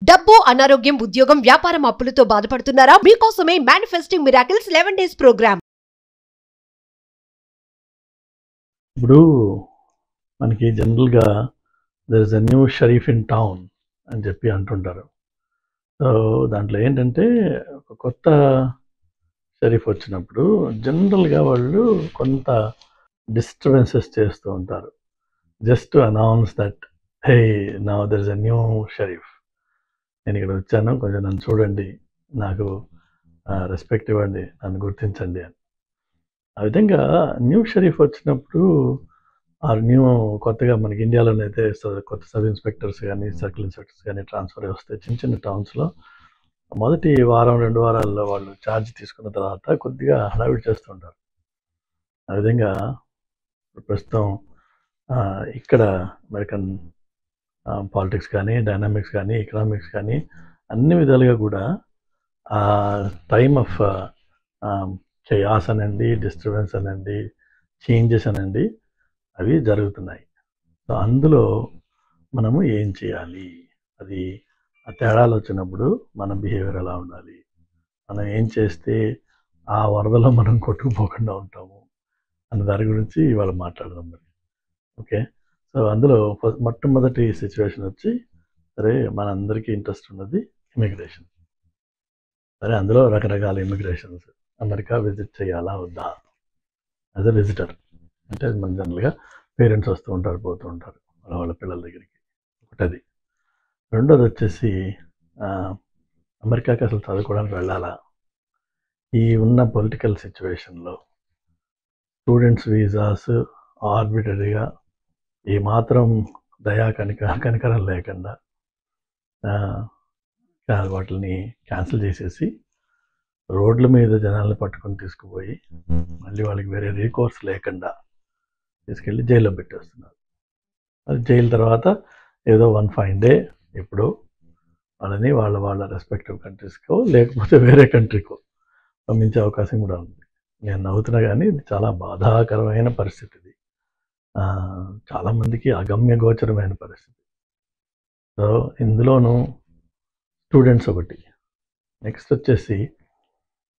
డబ్బు, అనారోగ్యం, ఉద్యోగం, వ్యాపారం, అప్పులతో బాధపడుతున్నారా? మీకోసమే మేనిఫెస్టింగ్ మిరాకిల్స్ 11 days ప్రోగ్రామ్. ఇప్పుడు మనకి జనరల్గా there is a new sheriff in town అని చెప్పి అంటుంటారు. సో దాంట్లో ఏంటంటే ఒక కొత్త షరీఫ్ వచ్చినప్పుడు జనరల్గా వాళ్ళు కొంత డిస్టర్బెన్సెస్ చేస్తూ ఉంటారు. Just to announce that hey now there is a new sheriff, నేను ఇక్కడ వచ్చాను, కొంచెం నన్ను చూడండి, నాకు రెస్పెక్ట్ ఇవ్వండి, నన్ను గుర్తించండి అని. ఆ విధంగా న్యూ షరీఫ్ వచ్చినప్పుడు ఆ కొత్తగా మనకి ఇండియాలోనైతే కొత్త సబ్ ఇన్స్పెక్టర్స్ కానీ సర్కిల్ ఇన్స్పెక్టర్స్ కానీ ట్రాన్స్ఫర్ వస్తే చిన్న చిన్న టౌన్స్లో మొదటి వారం 2 వారాల్లో వాళ్ళు ఛార్జ్ తీసుకున్న తర్వాత కొద్దిగా హడావిడి చేస్తుంటారు. ఆ విధంగా ప్రస్తుతం ఇక్కడ అమెరికన్ పాలిటిక్స్ కానీ, డైనామిక్స్ కానీ, ఎకనామిక్స్ కానీ అన్ని విధాలుగా కూడా ఆ టైమ్ ఆఫ్ చయాస్ అనండి, డిస్టర్బెన్స్ అనండి, చేంజెస్ అనండి, అవి జరుగుతున్నాయి. సో అందులో మనము ఏం చేయాలి, అది ఆ తేడాలు వచ్చినప్పుడు మన బిహేవియర్ ఎలా ఉండాలి, మనం ఏం చేస్తే ఆ వరదలో మనం కొట్టుకుపోకుండా ఉంటాము అన్న దాని గురించి ఇవాళ మాట్లాడదాం మరి. ఓకే, సో అందులో మొట్టమొదటి సిచ్యువేషన్ వచ్చి, సరే మనందరికీ ఇంట్రెస్ట్ ఉన్నది ఇమిగ్రేషన్. సరే అందులో రకరకాల ఇమిగ్రేషన్స్, అమెరికా విజిట్ చేయాలా వద్దా యాజ్ అ విజిటర్. అంటే మన జనరల్గా పేరెంట్స్ వస్తూ ఉంటారు, పోతూ ఉంటారు వాళ్ళ పిల్లల దగ్గరికి. ఒకటది. రెండోది వచ్చేసి అమెరికాకి అసలు చదువుకోవడానికి వెళ్ళాలా, ఈ ఉన్న పొలిటికల్ సిచ్యువేషన్లో స్టూడెంట్స్ వీసాస్ ఆర్బిటరీగా ఏమాత్రం కనికరం లేకుండా వాటిని క్యాన్సిల్ చేసేసి రోడ్ల మీద జనాలను పట్టుకొని తీసుకుపోయి మళ్ళీ వాళ్ళకి వేరే రీకోర్స్ లేకుండా తీసుకెళ్ళి జైల్లో పెట్టేస్తున్నారు. అది జైలు తర్వాత ఏదో 1 fine day ఎప్పుడో వాళ్ళని వాళ్ళ రెస్పెక్టివ్ కంట్రీస్కో లేకపోతే వేరే కంట్రీకో పంపించే అవకాశం కూడా ఉంది. నేను నవ్వుతున్నా కానీ ఇది చాలా బాధాకరమైన పరిస్థితి. ఇది చాలామందికి అగమ్య గోచరమైన పరిస్థితి. సో ఇందులోనూ స్టూడెంట్స్ ఒకటి, నెక్స్ట్ వచ్చేసి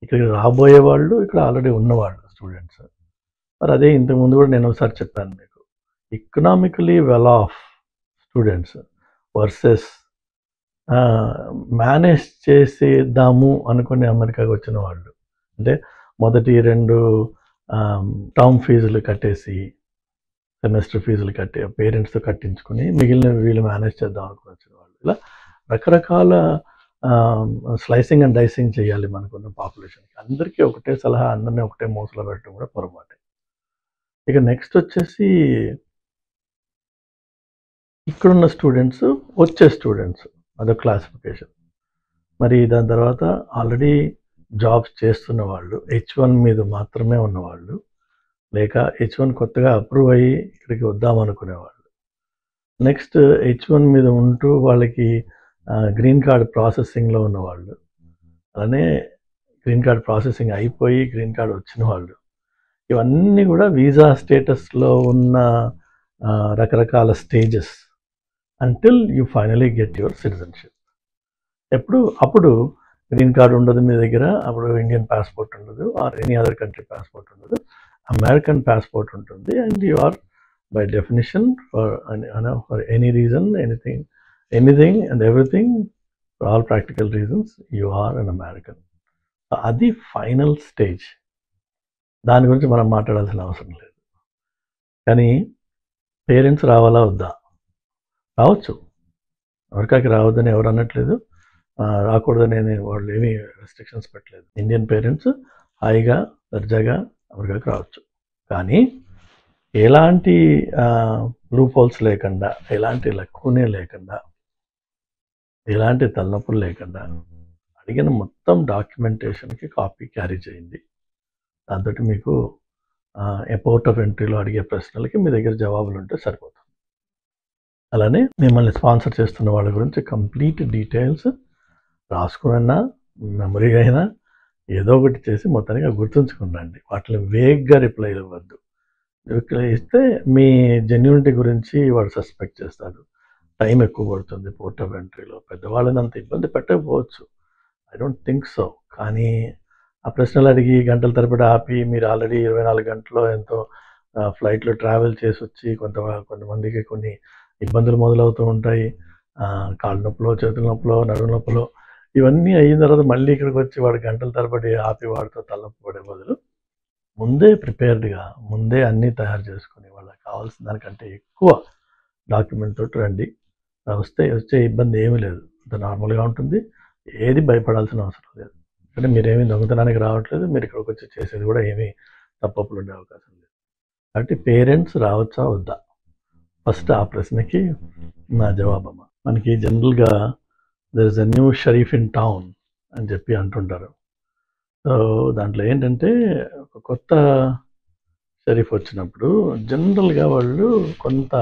ఇక్కడికి రాబోయే వాళ్ళు, ఇక్కడ ఆల్రెడీ ఉన్నవాళ్ళు స్టూడెంట్స్. మరి అదే ఇంతకుముందు కూడా నేను ఒకసారి చెప్పాను మీకు, economically well off students versus manage చేసేద్దాము అనుకుని అమెరికాకి వచ్చిన వాళ్ళు. అంటే మొదటి 2 టర్మ్ ఫీజులు కట్టేసి, సెమిస్టర్ ఫీజులు కట్టి పేరెంట్స్తో కట్టించుకుని మిగిలిన వీళ్ళు మేనేజ్ చేద్దాం అనుకుని వచ్చిన వాళ్ళు. ఇలా రకరకాల స్లైసింగ్ అండ్ డైసింగ్ చేయాలి మనకున్న పాపులేషన్కి. అందరికీ ఒకటే సలహా, అందరినీ ఒకటే మోసలో పెట్టడం కూడా పొరపాటే. ఇక నెక్స్ట్ వచ్చేసి ఇక్కడున్న స్టూడెంట్స్, వచ్చే స్టూడెంట్స్, అదొక క్లాసిఫికేషన్. మరి దాని తర్వాత ఆల్రెడీ జాబ్స్ చేస్తున్న వాళ్ళు, H1 మీద మాత్రమే ఉన్నవాళ్ళు, లేక H1 కొత్తగా అప్రూవ్ అయ్యి ఇక్కడికి వద్దామనుకునేవాళ్ళు, నెక్స్ట్ H1 మీద ఉంటూ వాళ్ళకి గ్రీన్ కార్డ్ ప్రాసెసింగ్లో ఉన్నవాళ్ళు, అలానే గ్రీన్ కార్డ్ ప్రాసెసింగ్ అయిపోయి గ్రీన్ కార్డ్ వచ్చిన వాళ్ళు, ఇవన్నీ కూడా వీసా స్టేటస్లో ఉన్న రకరకాల stages until you finally get your citizenship. అప్పుడు గ్రీన్ కార్డ్ ఉండదు మీ దగ్గర, అప్పుడు ఇండియన్ పాస్పోర్ట్ ఉండదు, or any other country passport ఉండదు, అమెరికన్ పాస్పోర్ట్ ఉంటుంది. And you are by definition for any reason, anything and everything, for all practical reasons you are an American. అది final stage. దాని గురించి మనం మాట్లాడాల్సిన అవసరం లేదు. కానీ పేరెంట్స్ రావాలా వద్దా? రావచ్చు, అమెరికాకి రావద్దని ఎవరు అనట్లేదు, రాకూడదని వాళ్ళు ఏమీ రెస్ట్రిక్షన్స్ పెట్టలేదు. ఇండియన్ పేరెంట్స్ హాయిగా దర్జాగా అమెరికాకి రావచ్చు. కానీ ఎలాంటి లూప్ హోల్స్ లేకుండా, ఎలాంటి లక్కునే లేకుండా, ఎలాంటి తలనొప్పులు లేకుండా అడిగిన మొత్తం డాక్యుమెంటేషన్కి కాపీ క్యారీ చేయండి. దాంతో మీకు పోర్ట్ ఆఫ్ ఎంట్రీలో అడిగే ప్రశ్నలకి మీ దగ్గర జవాబులు ఉంటే సరిపోతుంది. అలానే మిమ్మల్ని స్పాన్సర్ చేస్తున్న వాళ్ళ గురించి కంప్లీట్ డీటెయిల్స్ రాసుకున్నా, మెమరీ అయినా ఏదో ఒకటి చేసి మొత్తానికి గుర్తుంచుకునండి. వాటిని వేగ్గా రిప్లై ఇవ్వద్దు. రిప్లై ఇస్తే మీ జెన్యూనిటీ గురించి వాడు సస్పెక్ట్ చేస్తాడు. టైం ఎక్కువ పడుతుంది పోర్ట్ ఆఫ్ ఎంట్రీలో. పెద్దవాళ్ళని అంత ఇబ్బంది పెట్టకపోవచ్చు, ఐ డోంట్ థింక్ సో. కానీ ఆ ప్రశ్నలు అడిగి గంటల తరబడి ఆపి మీరు ఆల్రెడీ 24 గంటల్లో ఎంతో ఫ్లైట్లో ట్రావెల్ చేసి వచ్చి కొంతమందికి కొన్ని ఇబ్బందులు మొదలవుతూ ఉంటాయి. కాళ్ళ నొప్పులో, చేతుల నొప్పులో, నడుము నొప్పులో, ఇవన్నీ అయిన తర్వాత మళ్ళీ ఇక్కడికి వచ్చి వాడు గంటల తరబడి ఆపి వాడితో తలనొప్పి పడే బదులు ముందే ప్రిపేర్డ్గా ముందే అన్నీ తయారు చేసుకుని వాళ్ళకి కావాల్సిన దానికంటే ఎక్కువ డాక్యుమెంట్ తోటి రండి. వచ్చే ఇబ్బంది ఏమీ లేదు, అంత నార్మల్గా ఉంటుంది. ఏది భయపడాల్సిన అవసరం లేదు. అంటే మీరేమీ దొంగతనానికి రావట్లేదు, మీరు ఇక్కడికి వచ్చి చేసేది కూడా ఏమీ తప్పులు ఉండే అవకాశం లేదు. కాబట్టి పేరెంట్స్ రావచ్చా వద్దా, ఫస్ట్ ఆ ప్రశ్నకి నా జవాబమ్మ. మనకి జనరల్గా there is a new sheriff in town అని చెప్పి అంటుంటారు. సో దాంట్లో ఏంటంటే ఒక కొత్త షరీఫ్ వచ్చినప్పుడు జనరల్గా వాళ్ళు కొంత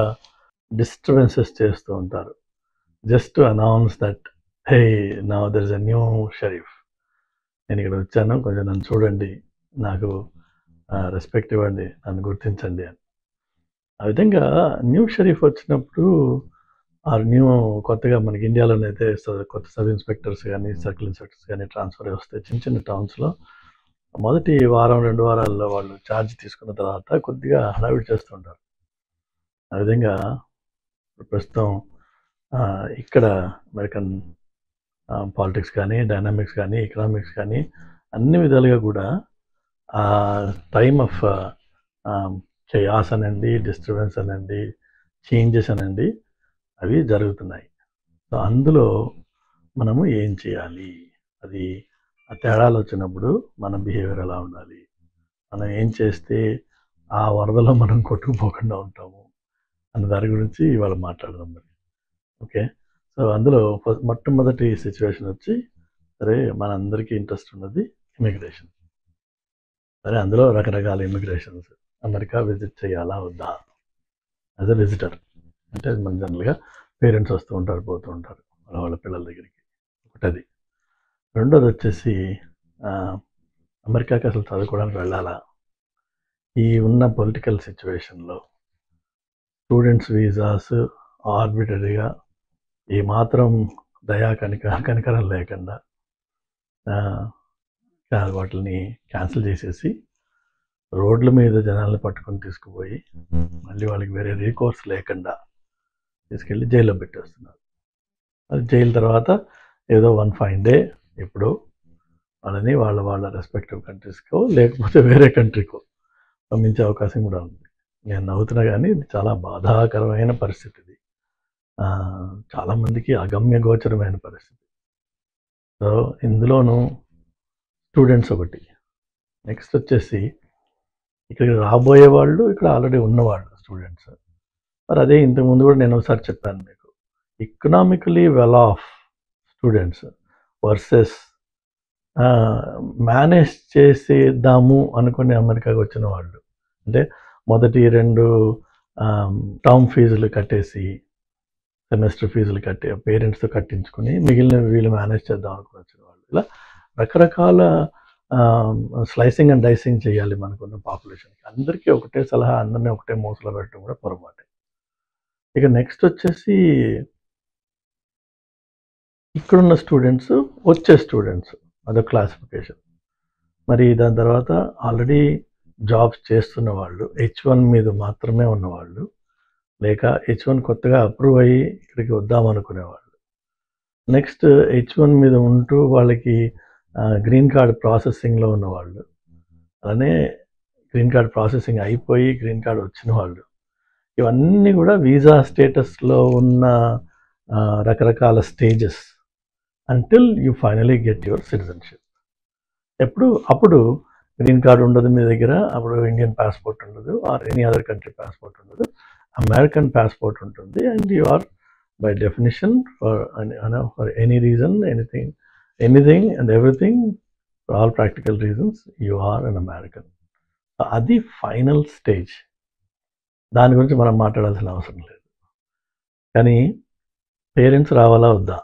డిస్టర్బెన్సెస్ చేస్తూ ఉంటారు. Just to announce that hey now there is a new sheriff, నేను ఇక్కడ వచ్చాను, కొంచెం నన్ను చూడండి, నాకు రెస్పెక్ట్ ఇవ్వండి, నన్ను గుర్తించండి అని. ఆ విధంగా న్యూ షరీఫ్ వచ్చినప్పుడు కొత్తగా మనకి ఇండియాలోనైతే కొత్త సబ్ ఇన్స్పెక్టర్స్ కానీ సర్కిల్ ఇన్స్పెక్టర్స్ కానీ ట్రాన్స్ఫర్ వస్తాయి చిన్న చిన్న టౌన్స్లో. మొదటి వారం 2 వారాల్లో వాళ్ళు ఛార్జ్ తీసుకున్న తర్వాత కొద్దిగా హడావిడి చేస్తుంటారు. ఆ విధంగా ప్రస్తుతం ఇక్కడ అమెరికన్ పాలిటిక్స్ కానీ, డైనామిక్స్ కానీ, ఎకనామిక్స్ కానీ అన్ని విధాలుగా కూడా టైమ్ ఆఫ్ చయాస్ అనండి, డిస్టర్బెన్స్ అనండి, చేంజెస్ అనండి, అవి జరుగుతున్నాయి. సో అందులో మనము ఏం చేయాలి, అది ఆ తేడాలు వచ్చినప్పుడు మన బిహేవియర్ ఎలా ఉండాలి, మనం ఏం చేస్తే ఆ వరదలో మనం కొట్టుకుపోకుండా ఉంటాము అన్న దాని గురించి ఇవాళ మాట్లాడదాం మరి. ఓకే, సో అందులో మొట్టమొదటి సిచ్యువేషన్ వచ్చి, సరే మనందరికీ ఇంట్రెస్ట్ ఉన్నది ఇమిగ్రేషన్. సరే అందులో రకరకాల ఇమిగ్రేషన్స్, అమెరికా విజిట్ చేయాలా వద్దా యాజ్ అ విజిటర్. అంటే మన జనరల్గా పేరెంట్స్ వస్తూ ఉంటారు, పోతూ ఉంటారు వాళ్ళ పిల్లల దగ్గరికి, ఒకటది. రెండోది వచ్చేసి అమెరికాకి అసలు చదువుకోవడానికి వెళ్ళాలా, ఈ ఉన్న పొలిటికల్ సిచ్యువేషన్లో స్టూడెంట్స్ వీసాస్ ఆర్బిటరీగా ఏమాత్రం కనికరం లేకుండా వాటిని క్యాన్సిల్ చేసేసి రోడ్ల మీద జనాలను పట్టుకొని తీసుకుపోయి మళ్ళీ వాళ్ళకి వేరే రీకోర్స్ లేకుండా తీసుకెళ్ళి జైల్లో పెట్టేస్తున్నారు. అది జైలు తర్వాత ఏదో 1 fine day ఎప్పుడో వాళ్ళని వాళ్ళ రెస్పెక్టివ్ కంట్రీస్కో లేకపోతే వేరే కంట్రీకో పంపించే అవకాశం కూడా ఉంది. నేను నవ్వుతున్నా కానీ ఇది చాలా బాధాకరమైన పరిస్థితి. ఇది చాలామందికి అగమ్య గోచరమైన పరిస్థితి. సో ఇందులోనూ స్టూడెంట్స్ ఒకటి, నెక్స్ట్ వచ్చేసి ఇక్కడికి రాబోయే వాళ్ళు, ఇక్కడ ఆల్రెడీ ఉన్నవాళ్ళు స్టూడెంట్స్. మరి అదే ఇంతకుముందు కూడా నేను ఒకసారి చెప్పాను మీకు, economically well off students versus manage చేసేద్దాము అనుకుని అమెరికాకి వచ్చిన వాళ్ళు. అంటే మొదటి 2 టర్మ్ ఫీజులు కట్టేసి, సెమిస్టర్ ఫీజులు పేరెంట్స్తో కట్టించుకుని మిగిలిన వీళ్ళు మేనేజ్ చేద్దాం అనుకుని వచ్చిన వాళ్ళు. ఇలా రకరకాల స్లైసింగ్ అండ్ డైసింగ్ చేయాలి మనకున్న పాపులేషన్కి. అందరికీ ఒకటే సలహా, అందరినీ ఒకటే మోసలో పెట్టడం కూడా పొరపాటే. ఇక నెక్స్ట్ వచ్చేసి ఇక్కడున్న స్టూడెంట్స్, వచ్చే స్టూడెంట్స్, అదొక క్లాసిఫికేషన్. మరి దాని తర్వాత ఆల్రెడీ జాబ్స్ చేస్తున్న వాళ్ళు, H1 మీద మాత్రమే ఉన్నవాళ్ళు, లేక H1 కొత్తగా అప్రూవ్ అయ్యి ఇక్కడికి వద్దామనుకునేవాళ్ళు, నెక్స్ట్ H1 మీద ఉంటూ వాళ్ళకి గ్రీన్ కార్డ్ ప్రాసెసింగ్లో ఉన్నవాళ్ళు, అలానే గ్రీన్ కార్డ్ ప్రాసెసింగ్ అయిపోయి గ్రీన్ కార్డ్ వచ్చిన వాళ్ళు, ఇవన్నీ కూడా వీసా స్టేటస్లో ఉన్న రకరకాల stages until you finally get your citizenship. అప్పుడు గ్రీన్ కార్డ్ ఉండదు మీ దగ్గర, అప్పుడు ఇండియన్ పాస్పోర్ట్ ఉండదు, or any other country passport ఉండదు, అమెరికన్ పాస్పోర్ట్ ఉంటుంది. And you are by definition for any reason, anything and everything, for all practical reasons you are an American. అది final stage. దాని గురించి మనం మాట్లాడాల్సిన అవసరం లేదు. కానీ పేరెంట్స్ రావాలా వద్దా?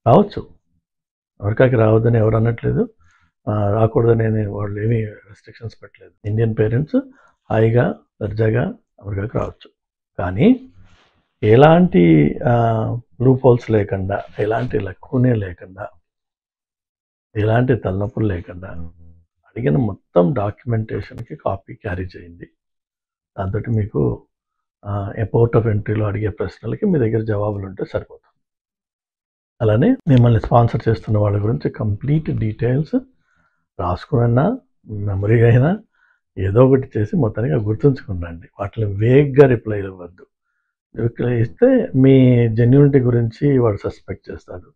రావచ్చు, అమెరికాకి రావద్దని ఎవరు అనట్లేదు, రాకూడదని వాళ్ళు ఏమీ రెస్ట్రిక్షన్స్ పెట్టలేదు. ఇండియన్ పేరెంట్స్ హాయిగా దర్జాగా అమెరికాకి రావచ్చు. కానీ ఎలాంటి లూప్ హోల్స్ లేకుండా, ఎలాంటి లక్కునే లేకుండా, ఎలాంటి తలనొప్పులు లేకుండా అడిగిన మొత్తం డాక్యుమెంటేషన్కి కాపీ క్యారీ చేయండి. దాంతో మీకు పోర్ట్ ఆఫ్ ఎంట్రీలో అడిగే ప్రశ్నలకి మీ దగ్గర జవాబులు ఉంటే సరిపోతుంది. అలానే మిమ్మల్ని స్పాన్సర్ చేస్తున్న వాళ్ళ గురించి కంప్లీట్ డీటెయిల్స్ రాసుకున్నా, మెమరీ అయినా ఏదో ఒకటి చేసి మొత్తానికి గుర్తుంచుకునండి. వాటిని వేగ్గా రిప్లై ఇవ్వద్దు. రిప్లై ఇస్తే మీ జెన్యూనిటీ గురించి వాడు సస్పెక్ట్ చేస్తాడు.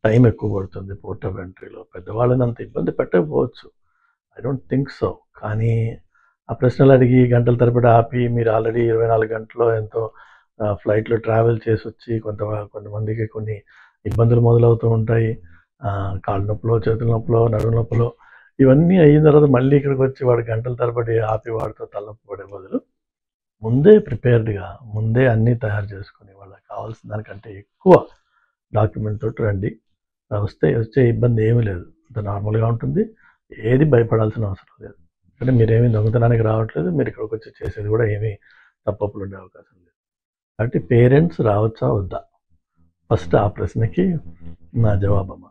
టైం ఎక్కువ పడుతుంది పోర్ట్ ఆఫ్ ఎంట్రీలో. పెద్దవాళ్ళని అంత ఇబ్బంది పెట్టకపోవచ్చు, ఐ డోంట్ థింక్ సో. కానీ ఆ ప్రశ్నలు అడిగి గంటల తరబడి ఆపి, మీరు ఆల్రెడీ 24 గంటల్లో ఎంతో ఫ్లైట్లో ట్రావెల్ చేసి వచ్చి కొంతమందికి కొన్ని ఇబ్బందులు మొదలవుతూ ఉంటాయి. కాళ్ళ నొప్పులో, చేతుల నొప్పులో, నడుము నొప్పులో, ఇవన్నీ అయిన తర్వాత మళ్ళీ ఇక్కడికి వచ్చి వాడు గంటల తరబడి ఆపి వాడితో తలనొప్పి పడే బదులు ముందే ప్రిపేర్డ్గా, ముందే అన్నీ తయారు చేసుకొని వాళ్ళకి కావాల్సిన దానికంటే ఎక్కువ డాక్యుమెంట్ తోటి రండి. వచ్చే ఇబ్బంది ఏమీ లేదు, అంత నార్మల్గా ఉంటుంది. ఏది భయపడాల్సిన అవసరం లేదు. అంటే మీరేమీ దొంగతనానికి రావట్లేదు, మీరు ఇక్కడికి వచ్చి చేసేది కూడా ఏమీ తప్పులు ఉండే అవకాశం లేదు. కాబట్టి పేరెంట్స్ రావచ్చా వద్దా, ఫస్ట్ ఆ ప్రశ్నకి నా జవాబమ్మా.